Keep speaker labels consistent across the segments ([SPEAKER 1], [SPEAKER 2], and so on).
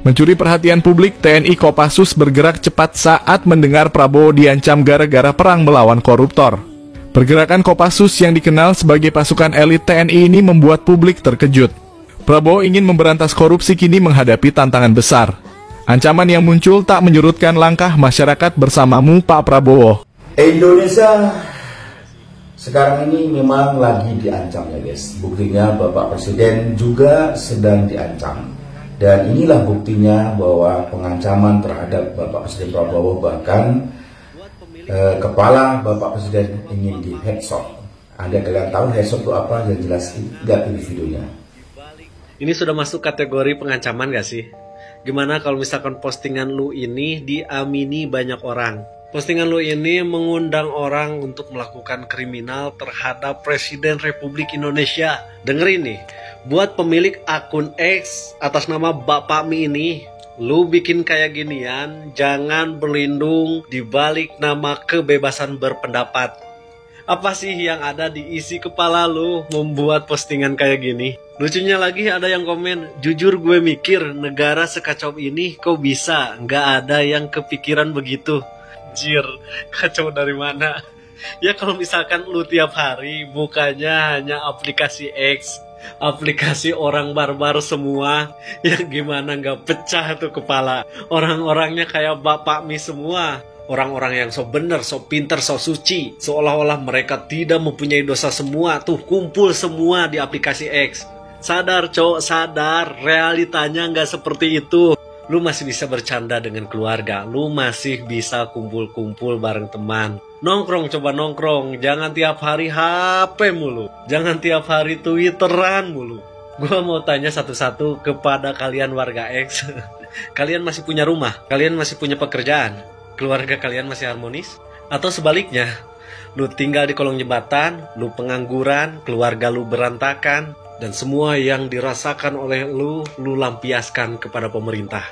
[SPEAKER 1] Mencuri perhatian publik, TNI Kopassus bergerak cepat saat mendengar Prabowo diancam gara-gara perang melawan koruptor. Pergerakan Kopassus yang dikenal sebagai pasukan elit TNI ini membuat publik terkejut. Prabowo ingin memberantas korupsi kini menghadapi tantangan besar. Ancaman yang muncul tak menyurutkan langkah masyarakat bersamamu, Pak Prabowo.
[SPEAKER 2] Indonesia sekarang ini memang lagi diancam ya guys. Buktinya Bapak Presiden juga sedang diancam. Dan inilah buktinya bahwa pengancaman terhadap Bapak Presiden Prabowo, bahkan kepala Bapak Presiden ingin di headshot. Anda kalian tahu headshot itu apa? Yang jelas lihat ini videonya.
[SPEAKER 3] Ini sudah masuk kategori pengancaman gak sih? Gimana kalau misalkan postingan lu ini diamini banyak orang? Postingan lu ini mengundang orang untuk melakukan kriminal terhadap Presiden Republik Indonesia. Dengerin nih, buat pemilik akun X atas nama Bapak Mi ini, lu bikin kayak ginian, jangan berlindung di balik nama kebebasan berpendapat. Apa sih yang ada di isi kepala lu membuat postingan kayak gini? Lucunya lagi ada yang komen, jujur gue mikir negara sekacau ini kok bisa nggak ada yang kepikiran begitu. Anjir, kacau dari mana? Ya kalau misalkan lu tiap hari bukanya hanya aplikasi X, aplikasi orang barbar semua, ya gimana nggak pecah tuh kepala. Orang-orangnya kayak Bapak Mi semua. Orang-orang yang so bener, so pinter, so suci, seolah-olah mereka tidak mempunyai dosa semua, tuh kumpul semua di aplikasi X. Sadar cowok, sadar, realitanya nggak seperti itu. Lu masih bisa bercanda dengan keluarga, lu masih bisa kumpul-kumpul bareng teman. Nongkrong, coba nongkrong, jangan tiap hari HP mulu, jangan tiap hari Twitteran mulu. Gua mau tanya satu-satu kepada kalian warga X. Kalian masih punya rumah? Kalian masih punya pekerjaan? Keluarga kalian masih harmonis? Atau sebaliknya, lu tinggal di kolong jembatan, lu pengangguran, keluarga lu berantakan, dan semua yang dirasakan oleh lu lampiaskan kepada pemerintah.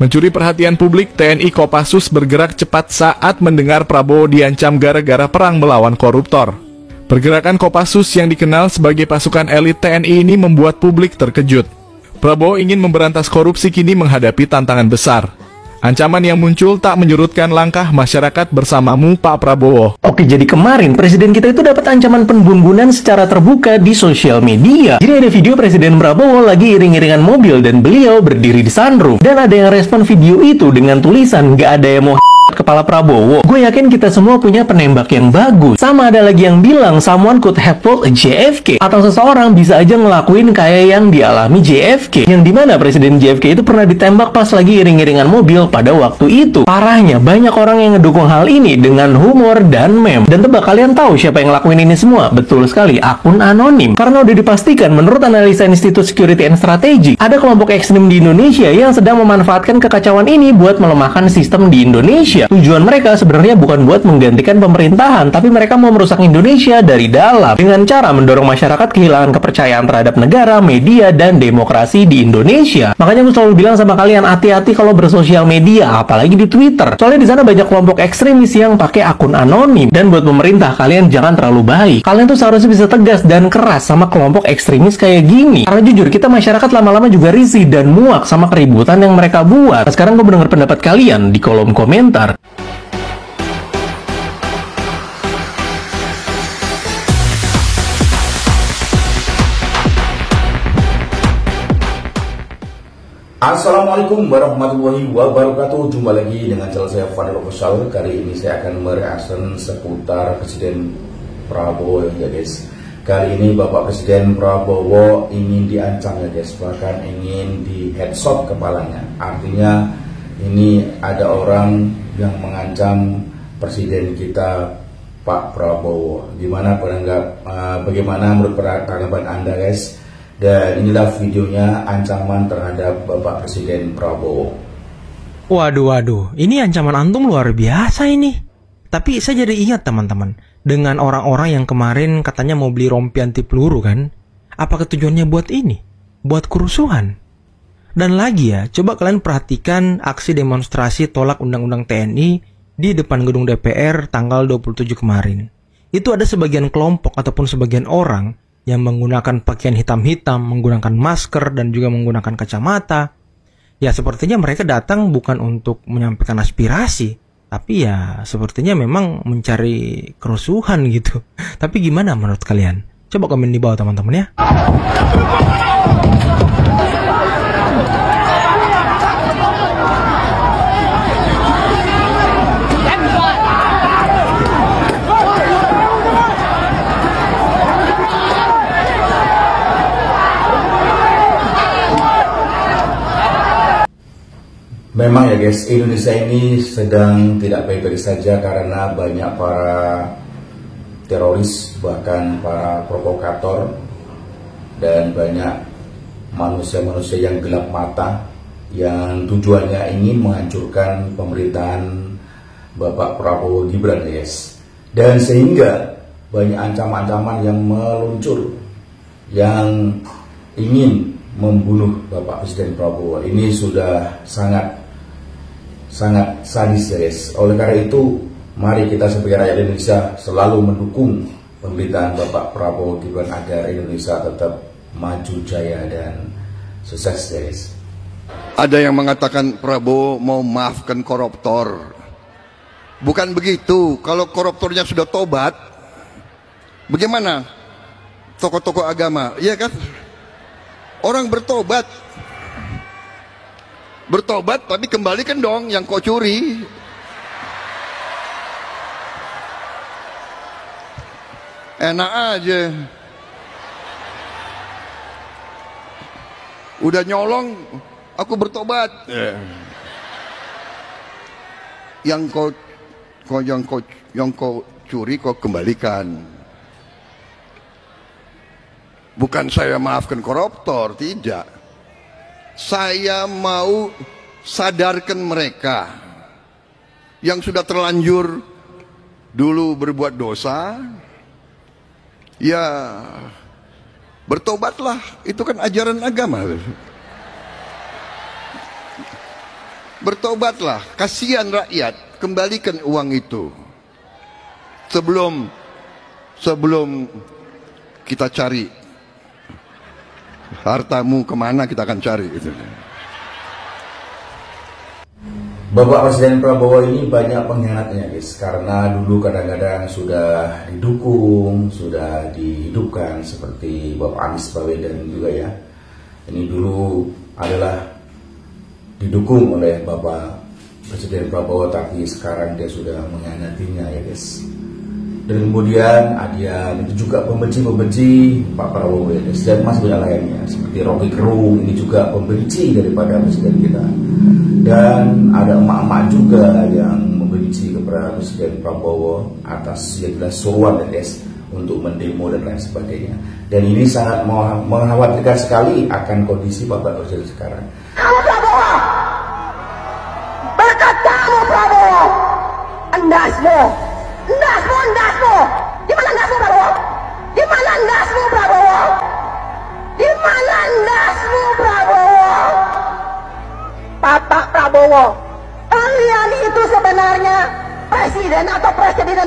[SPEAKER 1] Mencuri perhatian publik, TNI Kopassus bergerak cepat saat mendengar Prabowo diancam gara-gara perang melawan koruptor. Pergerakan Kopassus yang dikenal sebagai pasukan elit TNI ini membuat publik terkejut. Prabowo ingin memberantas korupsi kini menghadapi tantangan besar. Ancaman yang muncul tak menyurutkan langkah masyarakat bersamamu, Pak Prabowo.
[SPEAKER 4] Oke, jadi kemarin presiden kita itu dapat ancaman penbumbunan secara terbuka di sosial media. Jadi ada video Presiden Prabowo lagi iring-iringan mobil dan beliau berdiri di sunroof. Dan ada yang respon video itu dengan tulisan, "Gak ada yang mau kepala Prabowo." Gue yakin kita semua punya penembak yang bagus. Sama ada lagi yang bilang, someone could have pulled a JFK. Atau seseorang bisa aja ngelakuin kayak yang dialami JFK. Yang dimana Presiden JFK itu pernah ditembak pas lagi iring-iringan mobil pada waktu itu. Parahnya, banyak orang yang ngedukung hal ini dengan humor dan meme. Dan tebak kalian tahu siapa yang ngelakuin ini semua? Betul sekali, akun anonim. Karena udah dipastikan menurut analisa Institute Security and Strategy, ada kelompok ekstrim di Indonesia yang sedang memanfaatkan kekacauan ini buat melemahkan sistem di Indonesia. Tujuan mereka sebenarnya bukan buat menggantikan pemerintahan, tapi mereka mau merusak Indonesia dari dalam dengan cara mendorong masyarakat kehilangan kepercayaan terhadap negara, media, dan demokrasi di Indonesia. Makanya aku selalu bilang sama kalian, hati-hati kalau bersosial media, apalagi di Twitter. Soalnya di sana banyak kelompok ekstremis yang pakai akun anonim. Dan buat pemerintah, kalian jangan terlalu baik. Kalian tuh seharusnya bisa tegas dan keras sama kelompok ekstremis kayak gini. Karena jujur, kita masyarakat lama-lama juga risih dan muak sama keributan yang mereka buat. Nah, sekarang gue mendengar pendapat kalian di kolom komentar.
[SPEAKER 2] Assalamualaikum warahmatullahi wabarakatuh. Jumpa lagi dengan channel saya Fadil Official. Kali ini saya akan mereaction seputar Presiden Prabowo ya guys. Kali ini Bapak Presiden Prabowo ingin diancam ya guys, bahkan ingin di headshot kepalanya. Artinya ini ada orang yang mengancam Presiden kita Pak Prabowo. Bagaimana menurut tanggapan Anda guys? Dan inilah videonya ancaman terhadap Bapak Presiden Prabowo.
[SPEAKER 5] Waduh, ini ancaman antum luar biasa ini. Tapi saya jadi ingat teman-teman, dengan orang-orang yang kemarin katanya mau beli rompi anti peluru kan? Apa tujuannya buat ini? Buat kerusuhan? Dan lagi ya, coba kalian perhatikan aksi demonstrasi tolak Undang-Undang TNI di depan gedung DPR tanggal 27 kemarin. Itu ada sebagian kelompok ataupun sebagian orang yang menggunakan pakaian hitam-hitam, menggunakan masker, dan juga menggunakan kacamata, Ya sepertinya mereka datang bukan untuk menyampaikan aspirasi, tapi ya sepertinya memang mencari kerusuhan gitu. Tapi gimana menurut kalian? Coba komen di bawah teman-teman ya.
[SPEAKER 2] Memang ya guys, Indonesia ini sedang tidak baik-baik saja karena banyak para teroris, bahkan para provokator, dan banyak manusia-manusia yang gelap mata yang tujuannya ingin menghancurkan pemerintahan Bapak Prabowo Gibran ya guys. Dan sehingga banyak ancaman-ancaman yang meluncur yang ingin membunuh Bapak Presiden Prabowo. Ini sudah sangat sadis ya guys. Oleh karena itu, mari kita sebagai rakyat Indonesia selalu mendukung pemerintahan Bapak Prabowo Gibran agar Indonesia tetap maju jaya dan sukses ya guys.
[SPEAKER 6] Ada yang mengatakan Prabowo mau maafkan koruptor. Bukan begitu. Kalau koruptornya sudah tobat, bagaimana tokoh-tokoh agama? Iya kan? Orang bertobat tapi kembalikan dong yang kau curi. Enak aja. Udah nyolong, aku bertobat. Yang kau curi kau kembalikan. Bukan saya maafkan koruptor, tidak. Saya mau sadarkan mereka yang sudah terlanjur dulu berbuat dosa, ya bertobatlah, itu kan ajaran agama. Bertobatlah, kasihan rakyat, kembalikan uang itu. Sebelum kita cari hartamu kemana, kita akan cari gitu.
[SPEAKER 2] Bapak Presiden Prabowo ini banyak pengkhianatnya guys, karena dulu kadang-kadang sudah didukung, sudah dihidupkan seperti Bapak Anies Baswedan juga ya. Ini dulu adalah didukung oleh Bapak Presiden Prabowo, tapi sekarang dia sudah mengkhianatinya ya guys. Dan kemudian ada juga pembenci Pak Prabowo ya guys, dan masih banyak lainnya seperti Rocky Gerung, ini juga pembenci daripada presiden kita. Dan ada emak-emak juga yang membenci kepada Presiden Prabowo atas yang jelas suruhan ya guys untuk mendemo dan lain sebagainya. Dan ini sangat mengkhawatirkan sekali akan kondisi Bapak Presiden sekarang.
[SPEAKER 7] Kamu Prabowo, berkat kamu Prabowo, endasmu, di mana endasmu Prabowo? Di mana endasmu Prabowo? Di mana endasmu Prabowo? Bapak Prabowo, kalian itu sebenarnya presiden atau presidenan?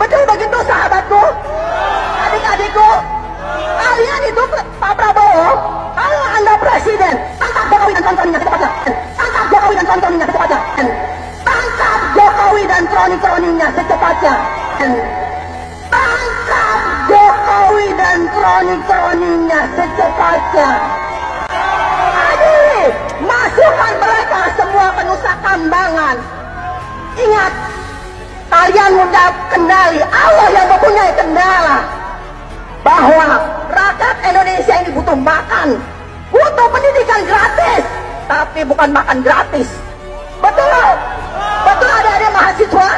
[SPEAKER 7] Betul begitu sahabatku, adik-adikku, kalian itu Pak Prabowo, kalau Anda presiden, tangkap Jokowi dan troni-troninya secepatnya. Tangkap Jokowi dan troni-troninya secepatnya. Tangkap Jokowi dan troni-troninya secepatnya. Tangkap Jokowi dan troni-troninya secepatnya. Masukkan mereka semua ke Nusa Kambangan. Ingat, kalian mudah kendali, Allah yang mempunyai kendala. Bahwa rakyat Indonesia ini butuh makan, butuh pendidikan gratis, tapi bukan makan gratis. Betul? Betul adik-adik mahasiswa?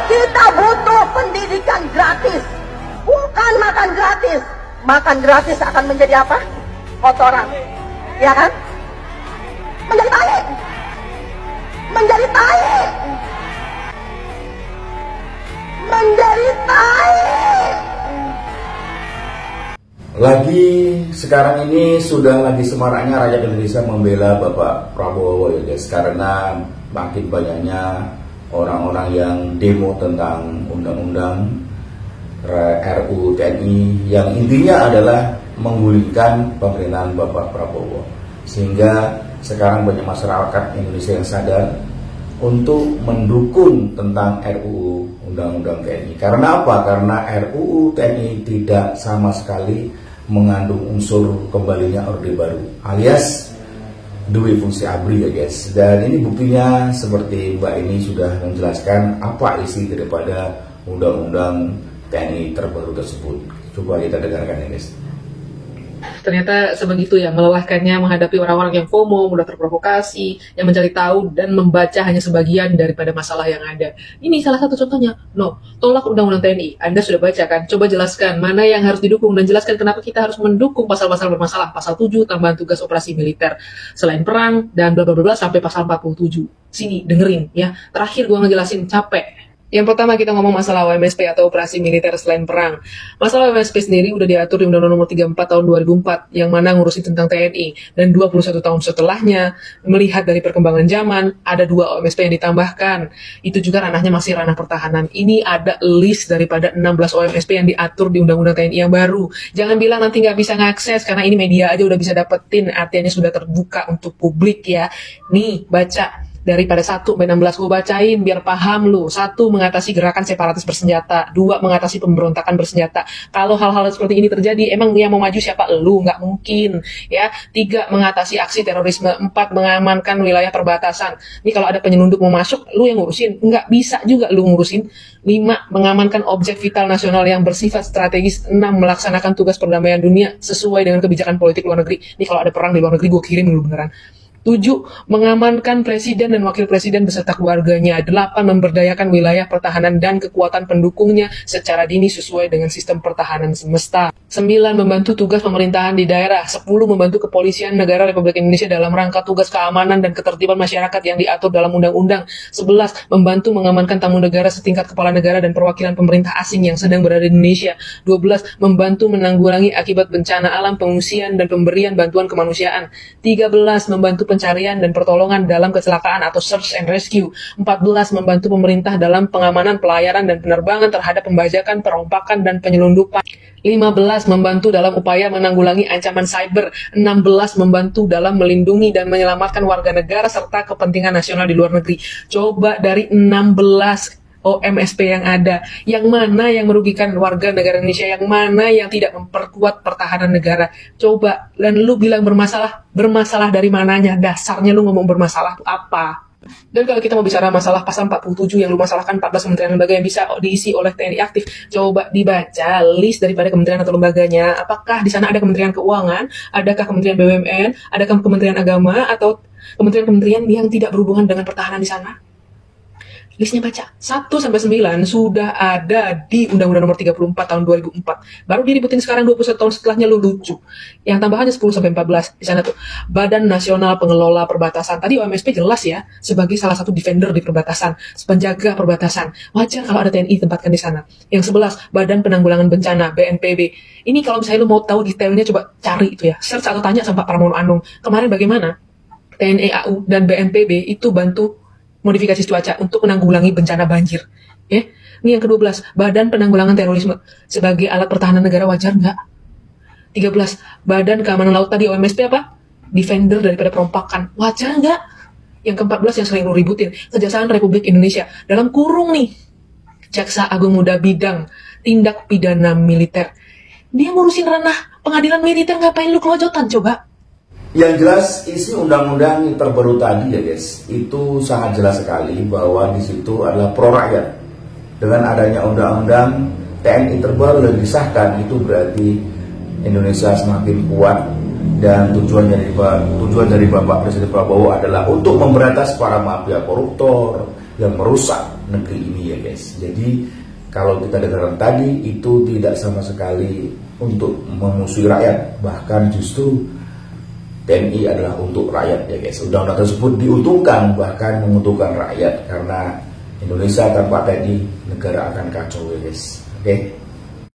[SPEAKER 7] Kita butuh pendidikan gratis, bukan makan gratis. Makan gratis akan menjadi apa? Kotoran, ya kan? Menjadi tai. Menjadi tai. Menjadi tai.
[SPEAKER 2] Lagi sekarang ini sudah lagi semaraknya rakyat Indonesia membela Bapak Prabowo ya guys, karena makin banyaknya orang-orang yang demo tentang undang-undang RUU TNI yang intinya adalah menggulingkan pemerintahan Bapak Prabowo. Sehingga sekarang banyak masyarakat Indonesia yang sadar untuk mendukung tentang RUU Undang-Undang TNI. Karena apa? Karena RUU TNI tidak sama sekali mengandung unsur kembalinya Orde Baru, alias duwe fungsi ABRI ya guys. Dan ini buktinya seperti Mbak ini sudah menjelaskan apa isi daripada Undang-Undang TNI terbaru tersebut. Coba kita dengarkan ya guys.
[SPEAKER 8] Ternyata sebegitu ya melelahkannya menghadapi orang-orang yang FOMO, mudah terprovokasi, yang mencari tahu dan membaca hanya sebagian daripada masalah yang ada. Ini salah satu contohnya. No, tolak Undang-Undang TNI. Anda sudah baca kan? Coba jelaskan mana yang harus didukung dan jelaskan kenapa kita harus mendukung pasal-pasal bermasalah. Pasal 7 tambahan tugas operasi militer selain perang dan bla bla bla sampai pasal 47. Sini dengerin ya. Terakhir gua ngejelasin capek. Yang pertama kita ngomong masalah OMSP atau operasi militer selain perang. Masalah OMSP sendiri udah diatur di Undang-Undang Nomor 34 Tahun 2004 yang mana ngurusin tentang TNI, dan 21 tahun setelahnya melihat dari perkembangan zaman ada 2 OMSP yang ditambahkan. Itu juga ranahnya masih ranah pertahanan. Ini ada list daripada 16 OMSP yang diatur di Undang-Undang TNI yang baru. Jangan bilang nanti nggak bisa ngakses karena ini media aja udah bisa dapetin, artinya sudah terbuka untuk publik ya. Nih baca. Daripada 1 sampai 16 gue bacain biar paham lu. 1. Mengatasi gerakan separatis bersenjata. 2. Mengatasi pemberontakan bersenjata. Kalau hal-hal seperti ini terjadi, emang yang mau maju siapa? Lu, nggak mungkin. Ya. 3. Mengatasi aksi terorisme. 4. Mengamankan wilayah perbatasan. Ini kalau ada penyelundup mau masuk, lu yang ngurusin. Nggak bisa juga lu ngurusin. 5. Mengamankan objek vital nasional yang bersifat strategis. 6. Melaksanakan tugas perdamaian dunia sesuai dengan kebijakan politik luar negeri. Ini kalau ada perang di luar negeri gue kirim lu beneran. 7. Mengamankan presiden dan wakil presiden beserta keluarganya. 8. Memberdayakan wilayah pertahanan dan kekuatan pendukungnya secara dini sesuai dengan sistem pertahanan semesta. 9. Membantu tugas pemerintahan di daerah. 10. Membantu kepolisian negara Republik Indonesia dalam rangka tugas keamanan dan ketertiban masyarakat yang diatur dalam undang-undang. 11. Membantu mengamankan tamu negara setingkat kepala negara dan perwakilan pemerintah asing yang sedang berada di Indonesia. 12. Membantu menanggulangi akibat bencana alam, pengungsian, dan pemberian bantuan kemanusiaan. 13. Membantu pencarian dan pertolongan dalam kecelakaan atau search and rescue. 14. Membantu pemerintah dalam pengamanan, pelayaran, dan penerbangan terhadap pembajakan, perompakan, dan penyelundupan. 15. Membantu dalam upaya menanggulangi ancaman cyber. 16. Membantu dalam melindungi dan menyelamatkan warga negara serta kepentingan nasional di luar negeri. Coba dari 16 OMSP yang ada, yang mana yang merugikan warga negara Indonesia, yang mana yang tidak memperkuat pertahanan negara. Coba, dan lu bilang bermasalah dari mananya? Dasarnya lu ngomong bermasalah apa? Dan kalau kita mau bicara masalah pasal 47 yang lu masalahkan 14 kementerian lembaga yang bisa diisi oleh TNI aktif, coba dibaca list daripada kementerian atau lembaganya. Apakah di sana ada Kementerian Keuangan, adakah Kementerian BUMN, adakah Kementerian Agama, atau kementerian-kementerian yang tidak berhubungan dengan pertahanan di sana? Listnya baca, 1-9 sudah ada di Undang-Undang Nomor 34 Tahun 2004. Baru diributin sekarang 21 tahun setelahnya, lu lucu. Yang tambahannya 10-14 di sana tuh. Badan Nasional Pengelola Perbatasan. Tadi OMSP jelas ya, sebagai salah satu defender di perbatasan, penjaga perbatasan. Wajar kalau ada TNI tempatkan di sana. Yang 11, Badan Penanggulangan Bencana, BNPB. Ini kalau misalnya lu mau tahu detailnya, coba cari itu ya. Search atau tanya sama Pak Pramono Anung. Kemarin bagaimana TNI AU dan BNPB itu bantu modifikasi cuaca untuk menanggulangi bencana banjir. Ya. Ini yang ke-12, Badan Penanggulangan Terorisme sebagai alat pertahanan negara, wajar nggak? 13, Badan Keamanan Laut tadi OMSP apa? Defender daripada perompakan, wajar nggak? Yang ke-14 yang sering lu ributin, Kejaksaan Republik Indonesia dalam kurung nih, Jaksa Agung Muda Bidang Tindak Pidana Militer. Dia ngurusin ranah pengadilan militer, ngapain lu kelojotan coba?
[SPEAKER 2] Yang jelas isi undang-undang yang terbaru tadi ya guys, itu sangat jelas sekali bahwa di situ adalah pro rakyat. Dengan adanya undang-undang TNI terbaru yang disahkan, itu berarti Indonesia semakin kuat, dan tujuan dari Bapak Presiden Prabowo adalah untuk memberantas para mafia koruptor yang merusak negeri ini ya guys. Jadi kalau kita dengarkan tadi, itu tidak sama sekali untuk memusuhi rakyat, bahkan justru TNI adalah untuk rakyat ya guys. Undang-undang tersebut diuntungkan, bahkan menguntungkan rakyat, karena Indonesia tanpa TNI negara akan kacau ya guys. Oke.